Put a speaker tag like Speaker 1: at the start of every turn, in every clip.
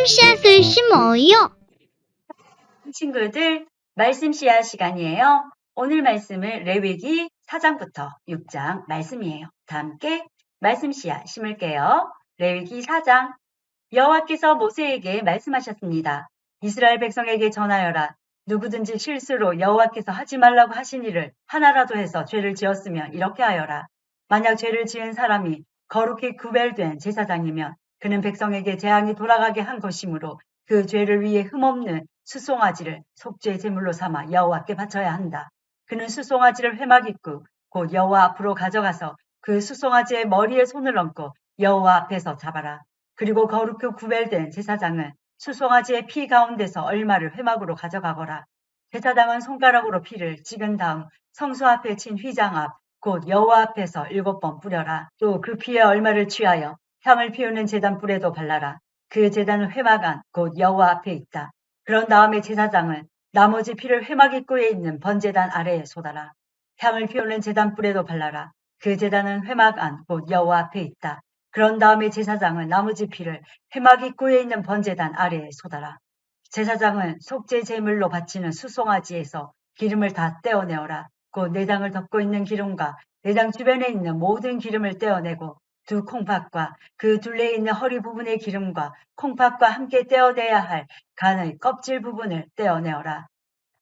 Speaker 1: 씨앗을 심어요.
Speaker 2: 친구들, 말씀 씨앗 시간이에요. 오늘 말씀은 레위기 4장부터 6장 말씀이에요. 다 함께 말씀 씨앗 심을게요. 레위기 4장. 여호와께서 모세에게 말씀하셨습니다. 이스라엘 백성에게 전하여라. 누구든지 실수로 여호와께서 하지 말라고 하신 일을 하나라도 해서 죄를 지었으면 이렇게 하여라. 만약 죄를 지은 사람이 거룩히 구별된 제사장이면 그는 백성에게 재앙이 돌아가게 한 것이므로 그 죄를 위해 흠없는 수송아지를 속죄 제물로 삼아 여호와께 바쳐야 한다. 그는 수송아지를 회막 입구 곧 여호와 앞으로 가져가서 그 수송아지의 머리에 손을 얹고 여호와 앞에서 잡아라. 그리고 거룩히 구별된 제사장은 수송아지의 피 가운데서 얼마를 회막으로 가져가거라. 제사장은 손가락으로 피를 찍은 다음 성소 앞에 친 휘장 앞 곧 여호와 앞에서 7번 뿌려라. 또 그 피에 얼마를 취하여 향을 피우는 제단 뿔에도 발라라. 그 제단은 회막 안 곧 여호와 앞에 있다. 그런 다음에 제사장은 나머지 피를 회막 입구에 있는 번제단 아래에 쏟아라. 향을 피우는 제단 뿔에도 발라라. 그 제단은 회막 안 곧 여호와 앞에 있다. 그런 다음에 제사장은 나머지 피를 회막 입구에 있는 번제단 아래에 쏟아라. 제사장은 속죄 제물로 바치는 수송아지에서 기름을 다 떼어내어라. 곧 내장을 덮고 있는 기름과 내장 주변에 있는 모든 기름을 떼어내고 두 콩팥과 그 둘레에 있는 허리 부분의 기름과 콩팥과 함께 떼어내야 할 간의 껍질 부분을 떼어내어라.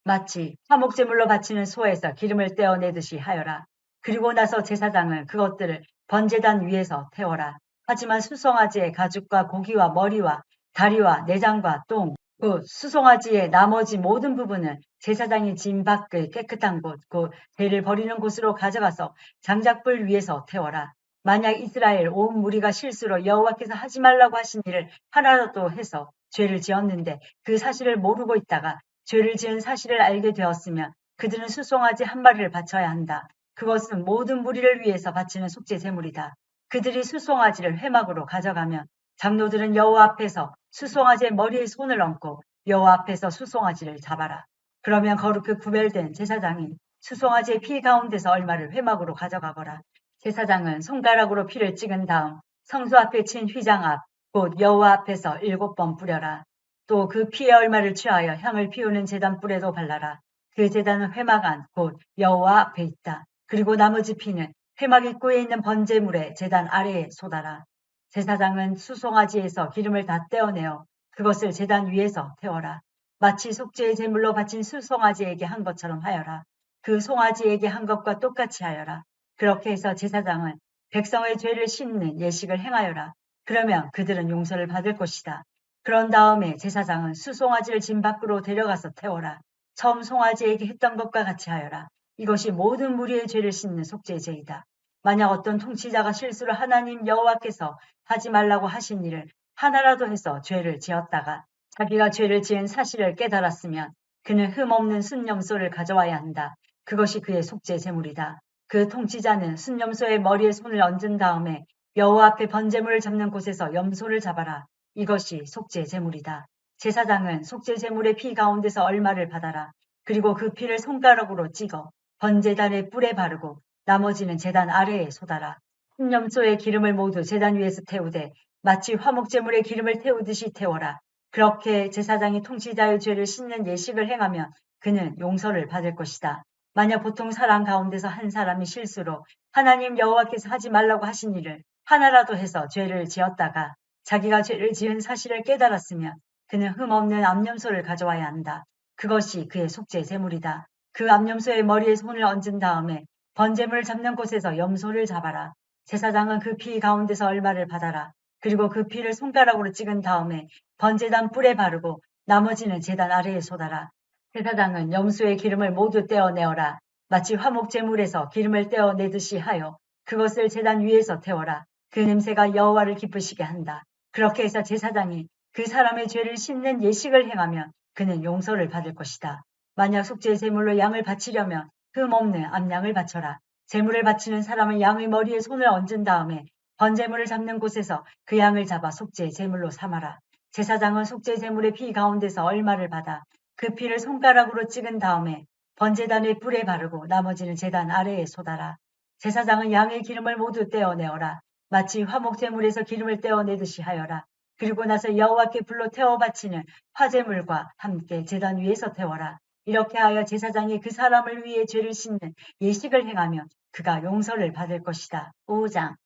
Speaker 2: 마치 화목제물로 바치는 소에서 기름을 떼어내듯이 하여라. 그리고 나서 제사장은 그것들을 번제단 위에서 태워라. 하지만 수송아지의 가죽과 고기와 머리와 다리와 내장과 똥, 그 수송아지의 나머지 모든 부분은 제사장이 짐 밖의 깨끗한 곳, 그 죄를 버리는 곳으로 가져가서 장작불 위에서 태워라. 만약 이스라엘 온 무리가 실수로 여호와께서 하지 말라고 하신 일을 하나라도 해서 죄를 지었는데 그 사실을 모르고 있다가 죄를 지은 사실을 알게 되었으면 그들은 수송아지 한 마리를 바쳐야 한다. 그것은 모든 무리를 위해서 바치는 속죄 제물이다. 그들이 수송아지를 회막으로 가져가면 장로들은 여호와 앞에서 수송아지의 머리에 손을 얹고 여호와 앞에서 수송아지를 잡아라. 그러면 거룩히 구별된 제사장이 수송아지의 피 가운데서 얼마를 회막으로 가져가거라. 제사장은 손가락으로 피를 찍은 다음 성소 앞에 친 휘장 앞 곧 여호와 앞에서 7번 뿌려라. 또 그 피의 얼마를 취하여 향을 피우는 제단 뿔에도 발라라. 그 제단은 회막 안 곧 여호와 앞에 있다. 그리고 나머지 피는 회막 입구에 있는 번제물의 제단 아래에 쏟아라. 제사장은 수송아지에서 기름을 다 떼어내어 그것을 제단 위에서 태워라. 마치 속죄의 제물로 바친 수송아지에게 한 것처럼 하여라. 그 송아지에게 한 것과 똑같이 하여라. 그렇게 해서 제사장은 백성의 죄를 씻는 예식을 행하여라. 그러면 그들은 용서를 받을 것이다. 그런 다음에 제사장은 수송아지를 짐 밖으로 데려가서 태워라. 처음 송아지에게 했던 것과 같이 하여라. 이것이 모든 무리의 죄를 씻는 속죄의 제이다. 만약 어떤 통치자가 실수로 하나님 여호와께서 하지 말라고 하신 일을 하나라도 해서 죄를 지었다가 자기가 죄를 지은 사실을 깨달았으면 그는 흠없는 순염소를 가져와야 한다. 그것이 그의 속죄 제물이다. 그 통치자는 순염소의 머리에 손을 얹은 다음에 여호와 앞에 번제물을 잡는 곳에서 염소를 잡아라. 이것이 속죄 제물이다. 제사장은 속죄 제물의 피 가운데서 얼마를 받아라. 그리고 그 피를 손가락으로 찍어 번제단의 뿔에 바르고 나머지는 제단 아래에 쏟아라. 흰염소의 기름을 모두 제단 위에서 태우되 마치 화목제물의 기름을 태우듯이 태워라. 그렇게 제사장이 통치자의 죄를 씻는 예식을 행하면 그는 용서를 받을 것이다. 만약 보통 사람 가운데서 한 사람이 실수로 하나님 여호와께서 하지 말라고 하신 일을 하나라도 해서 죄를 지었다가 자기가 죄를 지은 사실을 깨달았으면 그는 흠없는 암염소를 가져와야 한다. 그것이 그의 속죄 제물이다. 그 암염소의 머리에 손을 얹은 다음에 번제물을 잡는 곳에서 염소를 잡아라. 제사장은 그 피 가운데서 얼마를 받아라. 그리고 그 피를 손가락으로 찍은 다음에 번제단 뿔에 바르고 나머지는 제단 아래에 쏟아라. 제사장은 염소의 기름을 모두 떼어내어라. 마치 화목제물에서 기름을 떼어내듯이 하여 그것을 제단 위에서 태워라. 그 냄새가 여호와를 기쁘시게 한다. 그렇게 해서 제사장이 그 사람의 죄를 씻는 예식을 행하면 그는 용서를 받을 것이다. 만약 속죄 제물로 양을 바치려면 흠없는 암양을 바쳐라. 제물을 바치는 사람은 양의 머리에 손을 얹은 다음에 번제물을 잡는 곳에서 그 양을 잡아 속죄 제물로 삼아라. 제사장은 속죄 제물의 피 가운데서 얼마를 받아 그 피를 손가락으로 찍은 다음에 번제단의 뿔에 바르고 나머지는 제단 아래에 쏟아라. 제사장은 양의 기름을 모두 떼어내어라. 마치 화목제물에서 기름을 떼어내듯이 하여라. 그리고 나서 여호와께 불로 태워 바치는 화제물과 함께 제단 위에서 태워라. 이렇게 하여 제사장이 그 사람을 위해 죄를 씻는 예식을 행하면 그가 용서를 받을 것이다. 5장.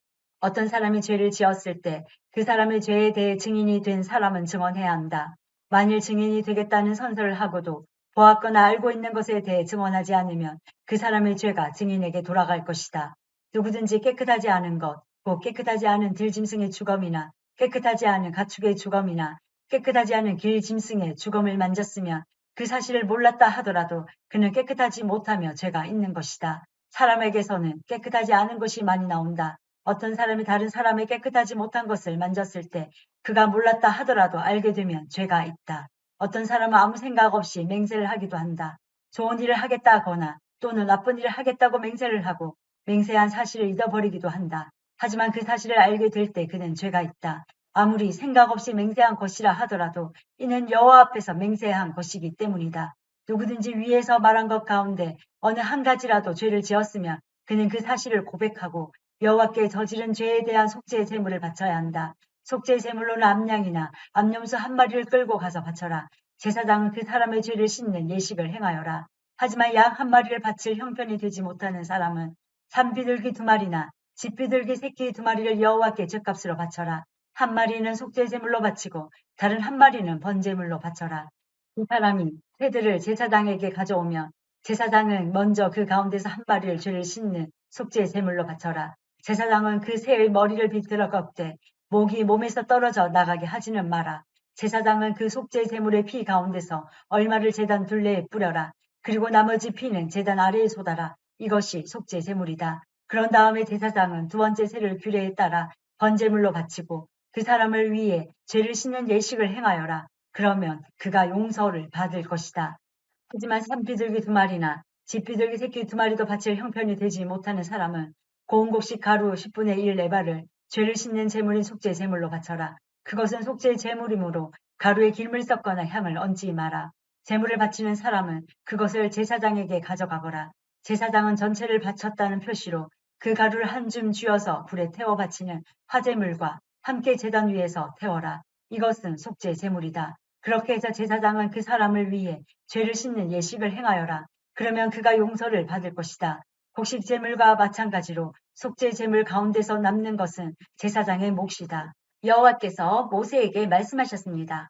Speaker 2: 어떤 사람이 죄를 지었을 때 그 사람의 죄에 대해 증인이 된 사람은 증언해야 한다. 만일 증인이 되겠다는 선서를 하고도 보았거나 알고 있는 것에 대해 증언하지 않으면 그 사람의 죄가 증인에게 돌아갈 것이다. 누구든지 깨끗하지 않은 것, 곧 깨끗하지 않은 들짐승의 주검이나 깨끗하지 않은 가축의 주검이나 깨끗하지 않은 길짐승의 주검을 만졌으면 그 사실을 몰랐다 하더라도 그는 깨끗하지 못하며 죄가 있는 것이다. 사람에게서는 깨끗하지 않은 것이 많이 나온다. 어떤 사람이 다른 사람의 깨끗하지 못한 것을 만졌을 때 그가 몰랐다 하더라도 알게 되면 죄가 있다. 어떤 사람은 아무 생각 없이 맹세를 하기도 한다. 좋은 일을 하겠다거나 또는 나쁜 일을 하겠다고 맹세를 하고 맹세한 사실을 잊어버리기도 한다. 하지만 그 사실을 알게 될 때 그는 죄가 있다. 아무리 생각 없이 맹세한 것이라 하더라도 이는 여호와 앞에서 맹세한 것이기 때문이다. 누구든지 위에서 말한 것 가운데 어느 한 가지라도 죄를 지었으면 그는 그 사실을 고백하고 여호와께 저지른 죄에 대한 속죄의 제물을 바쳐야 한다. 속죄의 제물로는 암양이나 암염소 한 마리를 끌고 가서 바쳐라. 제사장은 그 사람의 죄를 씻는 예식을 행하여라. 하지만 양 한 마리를 바칠 형편이 되지 못하는 사람은 산비둘기 2마리나 집비둘기 새끼 2마리를 여호와께 죗값으로 바쳐라. 한 마리는 속죄의 제물로 바치고 다른 한 마리는 번제물로 바쳐라. 이 사람이 새들을 제사장에게 가져오면 제사장은 먼저 그 가운데서 한 마리를 죄를 씻는 속죄의 제물로 바쳐라. 제사장은 그 새의 머리를 비틀어 꺾되 목이 몸에서 떨어져 나가게 하지는 마라. 제사장은 그 속죄의 제물의 피 가운데서 얼마를 제단 둘레에 뿌려라. 그리고 나머지 피는 제단 아래에 쏟아라. 이것이 속죄의 제물이다. 그런 다음에 제사장은 두 번째 새를 규례에 따라 번제물로 바치고 그 사람을 위해 죄를 씻는 예식을 행하여라. 그러면 그가 용서를 받을 것이다. 하지만 산비둘기 2마리나 집비둘기 새끼 2마리도 바칠 형편이 되지 못하는 사람은 고운 곡식 가루 10분의 1 레바를 죄를 씻는 제물인 속죄 제물로 바쳐라. 그것은 속죄의 제물이므로 가루에 기름을 섞거나 향을 얹지 마라. 제물을 바치는 사람은 그것을 제사장에게 가져가거라. 제사장은 전체를 바쳤다는 표시로 그 가루를 한 줌 쥐어서 불에 태워 바치는 화제물과 함께 제단 위에서 태워라. 이것은 속죄 제물이다. 그렇게 해서 제사장은 그 사람을 위해 죄를 씻는 예식을 행하여라. 그러면 그가 용서를 받을 것이다. 곡식 제물과 마찬가지로 속죄 제물 가운데서 남는 것은 제사장의 몫이다. 여호와께서 모세에게 말씀하셨습니다.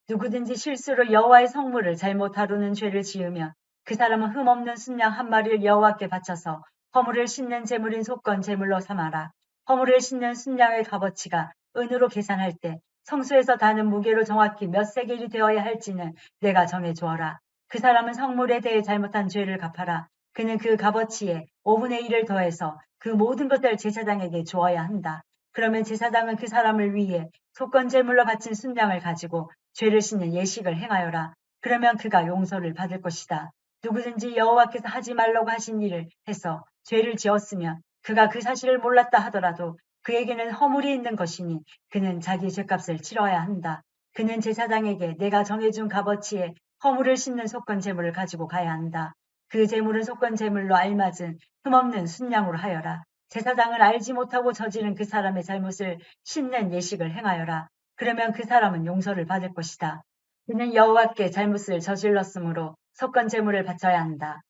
Speaker 2: 누구든지 실수로 여호와의 성물을 잘못 다루는 죄를 지으면 그 사람은 흠없는 순양 한 마리를 여호와께 바쳐서 허물을 씻는 제물인 속건 제물로 삼아라. 허물을 씻는 순양의 값어치가 은으로 계산할 때 성수에서 다는 무게로 정확히 몇 세겔이 되어야 할지는 내가 정해 주어라. 그 사람은 성물에 대해 잘못한 죄를 갚아라. 그는 그 값어치에 5분의 1을 더해서 그 모든 것을 제사장에게 주어야 한다. 그러면 제사장은 그 사람을 위해 속건 제물로 바친 순양을 가지고 죄를 씻는 예식을 행하여라. 그러면 그가 용서를 받을 것이다. 누구든지 여호와께서 하지 말라고 하신 일을 해서 죄를 지었으면 그가 그 사실을 몰랐다 하더라도 그에게는 허물이 있는 것이니 그는 자기 죄값을 치러야 한다. 그는 제사장에게 내가 정해준 값어치에 허물을 씻는 속건 제물을 가지고 가야 한다. 그 제물은 속건 제물로 알맞은 흠없는 순양으로 하여라. 제사장을 알지 못하고 저지른 그 사람의 잘못을 씻는 예식을 행하여라. 그러면 그 사람은 용서를 받을 것이다. 그는 여호와께 잘못을 저질렀으므로 속건 제물을 바쳐야 한다.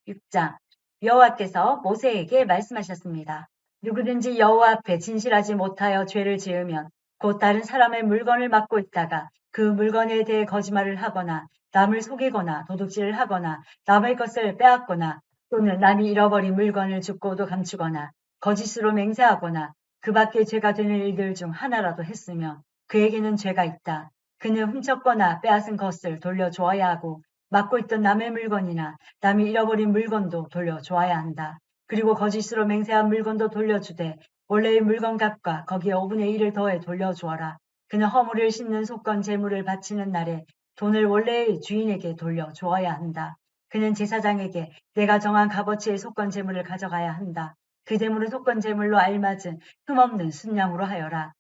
Speaker 2: 6장. 여호와께서 모세에게 말씀하셨습니다. 누구든지 여호와 앞에 진실하지 못하여 죄를 지으면 곧 다른 사람의 물건을 맡고 있다가 그 물건에 대해 거짓말을 하거나 남을 속이거나 도둑질을 하거나 남의 것을 빼앗거나 또는 남이 잃어버린 물건을 죽고도 감추거나 거짓으로 맹세하거나 그 밖에 죄가 되는 일들 중 하나라도 했으면 그에게는 죄가 있다. 그는 훔쳤거나 빼앗은 것을 돌려주어야 하고 맡고 있던 남의 물건이나 남이 잃어버린 물건도 돌려주어야 한다. 그리고 거짓으로 맹세한 물건도 돌려주되 원래의 물건 값과 거기에 5분의 1을 더해 돌려주어라. 그는 허물을 씻는 속건 제물을 바치는 날에 돈을 원래의 주인에게 돌려주어야 한다. 그는 제사장에게 내가 정한 값어치의 속건 제물을 가져가야 한다. 그 제물은 속건 제물로 알맞은 흠없는 순양으로 하여라.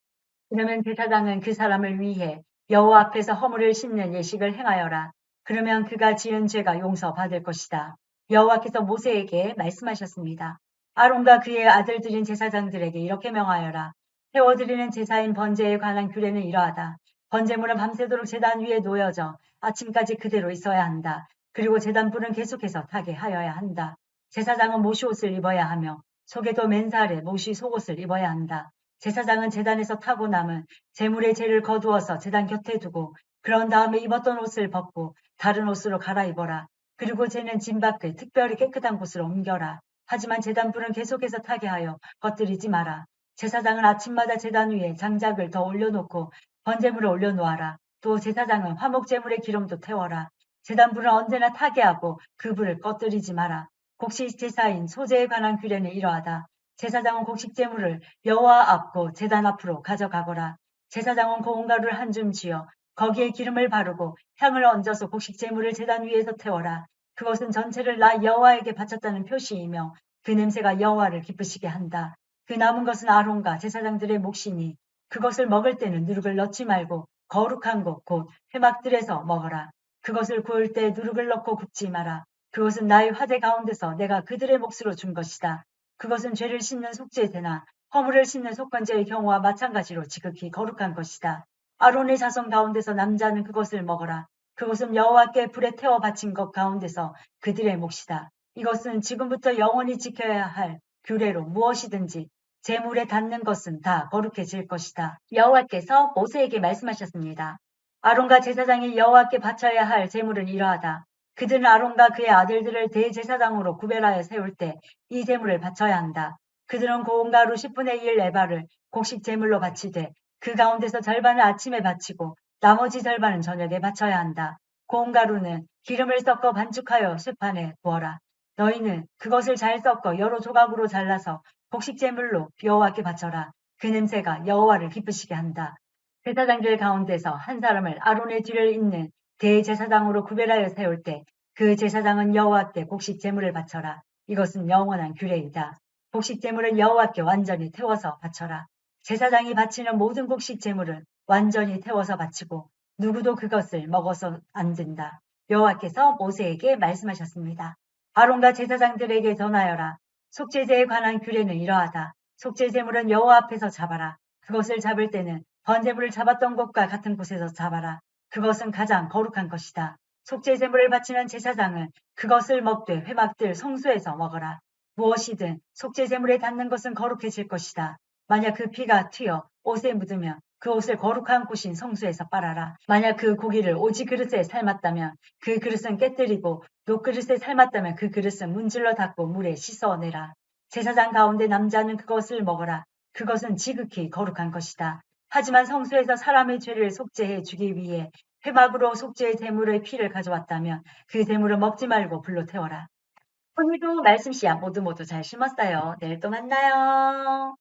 Speaker 2: 그러면 제사장은 그 사람을 위해 여호와 앞에서 허물을 씻는 예식을 행하여라. 그러면 그가 지은 죄가 용서받을 것이다. 여호와께서 모세에게 말씀하셨습니다. 아론과 그의 아들들인 제사장들에게 이렇게 명하여라. 태워드리는 제사인 번제에 관한 규례는 이러하다. 번제물은 밤새도록 제단 위에 놓여져 아침까지 그대로 있어야 한다. 그리고 제단 불은 계속해서 타게 하여야 한다. 제사장은 모시 옷을 입어야 하며 속에도 맨살에 모시 속옷을 입어야 한다. 제사장은 제단에서 타고 남은 제물의 재를 거두어서 제단 곁에 두고 그런 다음에 입었던 옷을 벗고 다른 옷으로 갈아입어라. 그리고 쟤는 진 밖의 특별히 깨끗한 곳으로 옮겨라. 하지만 제단 불은 계속해서 타게 하여 꺼뜨리지 마라. 제사장은 아침마다 제단 위에 장작을 더 올려놓고 번제물을 올려놓아라. 또 제사장은 화목제물의 기름도 태워라. 제단 불은 언제나 타게 하고 그 불을 꺼뜨리지 마라. 곡식 제사인 소제에 관한 규례는 이러하다. 제사장은 곡식 제물을 여호와 앞고 제단 앞으로 가져가거라. 제사장은 고운 가루를 한 줌 쥐어 거기에 기름을 바르고 향을 얹어서 곡식 제물을 제단 위에서 태워라. 그것은 전체를 나 여호와에게 바쳤다는 표시이며 그 냄새가 여호와를 기쁘시게 한다. 그 남은 것은 아론과 제사장들의 몫이니 그것을 먹을 때는 누룩을 넣지 말고 거룩한 곳 곧 회막들에서 먹어라. 그것을 구울 때 누룩을 넣고 굽지 마라. 그것은 나의 화제 가운데서 내가 그들의 몫으로 준 것이다. 그것은 죄를 씻는 속죄제나 허물을 씻는 속건제의 경우와 마찬가지로 지극히 거룩한 것이다. 아론의 자손 가운데서 남자는 그것을 먹어라. 그것은 여호와께 불에 태워 바친 것 가운데서 그들의 몫이다. 이것은 지금부터 영원히 지켜야 할 규례로 무엇이든지 제물에 닿는 것은 다 거룩해질 것이다. 여호와께서 모세에게 말씀하셨습니다. 아론과 제사장이 여호와께 바쳐야 할 제물은 이러하다. 그들은 아론과 그의 아들들을 대제사장으로 구별하여 세울 때 이 제물을 바쳐야 한다. 그들은 고운 가루 10분의 1 에바를 곡식 제물로 바치되 그 가운데서 절반을 아침에 바치고 나머지 절반은 저녁에 바쳐야 한다. 고운 가루는 기름을 섞어 반죽하여 쇠판에 구워라. 너희는 그것을 잘 섞어 여러 조각으로 잘라서 곡식 제물로 여호와께 바쳐라. 그 냄새가 여호와를 기쁘시게 한다. 제사장들 가운데서 한 사람을 아론의 뒤를 잇는 대제사장으로 구별하여 세울 때 그 제사장은 여호와께 곡식 제물을 바쳐라. 이것은 영원한 규례이다. 곡식 제물은 여호와께 완전히 태워서 바쳐라. 제사장이 바치는 모든 곡식 제물은 완전히 태워서 바치고 누구도 그것을 먹어서 안 된다. 여호와께서 모세에게 말씀하셨습니다. 아론과 제사장들에게 전하여라. 속죄제에 관한 규례는 이러하다. 속죄제물은 여호와 앞에서 잡아라. 그것을 잡을 때는 번제물을 잡았던 곳과 같은 곳에서 잡아라. 그것은 가장 거룩한 것이다. 속죄제물을 바치는 제사장은 그것을 먹되 회막들 성소에서 먹어라. 무엇이든 속죄제물에 닿는 것은 거룩해질 것이다. 만약 그 피가 튀어 옷에 묻으면 그 옷을 거룩한 곳인 성소에서 빨아라. 만약 그 고기를 오지 그릇에 삶았다면 그 그릇은 깨뜨리고 녹그릇에 삶았다면 그 그릇은 문질러 닦고 물에 씻어내라. 제사장 가운데 남자는 그것을 먹어라. 그것은 지극히 거룩한 것이다. 하지만 성소에서 사람의 죄를 속죄해 주기 위해 회막으로 속죄의 제물의 피를 가져왔다면 그 제물을 먹지 말고 불로 태워라. 오늘도 말씀 씨앗 모두 잘 심었어요. 내일 또 만나요.